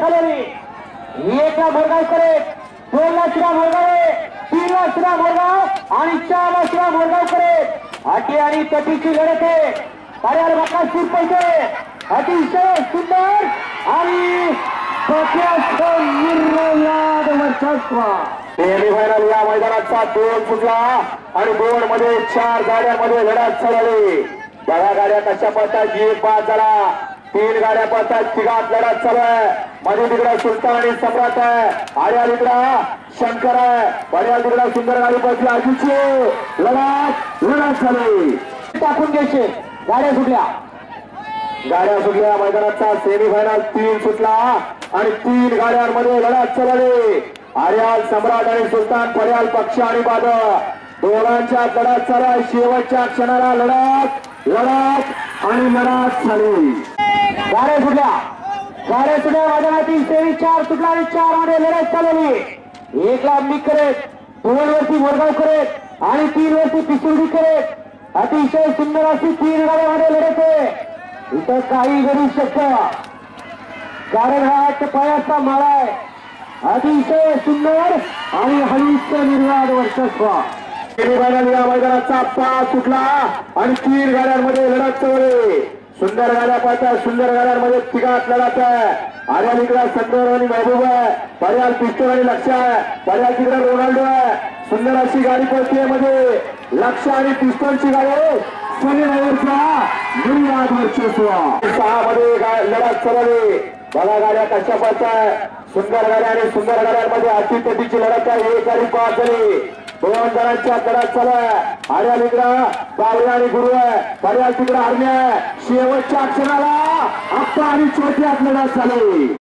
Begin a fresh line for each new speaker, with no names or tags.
चालवली. 1 ला मोरगाव करे, 2 ला श्रीराम मोरगावे, 3 ला श्रीराम मोरगाव आणि 4 ला श्रीराम मोरगाव करे. अटी आणि तटीची लढत आहे. कार्याल बकासूर पैसे अतिशय सुंदर आणि निर्याद वर्चस्व.
सेमीफायनल या मैदानाचा 2 फुटला आणि 2 मध्ये 4 गाड्यांमध्ये लढत चालली. बघा गाड्या कशा पडतात. एक बाद झाला. 3 गाड्या पडतात. तिघात लढत चालू आहे. मध्ये तिकडा सुलतान आणि सम्राट आहे. आर्या तिकडा शंकर आहे. बऱ्या तिकडा सुंदर गाडी पडली. आजीची लढत झाली.
टाकून घ्यायचे. गाड्या सुटल्या.
मैदानाचा सेमीफायनल 3 सुटला आणि 3 गाड्यांमध्ये लढत चालली. आर्याल सम्राट आणि सुलतान पर्याल पक्ष आणि बाद दोघांच्या लढत चालू आहे. शेवटच्या क्षणाला लढत आणि लढत झाली.
गाड्या सुटल्या. मैदानातील 4 सुटला आणि 4 मध्ये लढत चालवली. 1 ला अंबिक करेत, 2 वरती मोरगाव करेत आणि 3 वरती पिसुर्डी करेत. अतिशय सुंदर अशी 3 गाड्यामध्ये लढत आहे. इथं काही घडू शकतं कारण हा पायाचा माळा आहे. अतिशय सुंदर आणि हळूच निर्वाद वर्चस्व.
या मैदानाचा 5 सुटला आणि 3 गाड्यांमध्ये लढत चालली. सुंदर गाड्या पाहतात. सुंदर गाड्यांमध्ये तिघात लढत आहे. आर्या तिकडा संदर आणि महबूब आहे. पर्याल पिस्टन आणि लक्ष आहे. पर्याल तिकडे रोनाल्डो आहे. सुंदर अशी गाडी पळते. मध्ये लक्ष आणि पिस्टनची गाडी निर्वाद वर्चस्व. 6 मध्ये लढत चालली. बघा गाड्या कशा पडतात. सुंदर गाड्या आणि सुंदर गाड्यांमध्ये अतितटीची लढत आहे. 1 गाडी पास झाली. 2 जणांच्या लढत चालू आहे. आर्या तिकडा बावळे आणि गुरु आहे. पर्याल तिकडे आर्मी आहे. शेवटच्या क्षणाला आप्पा आणि छोट्यात लढत झाली.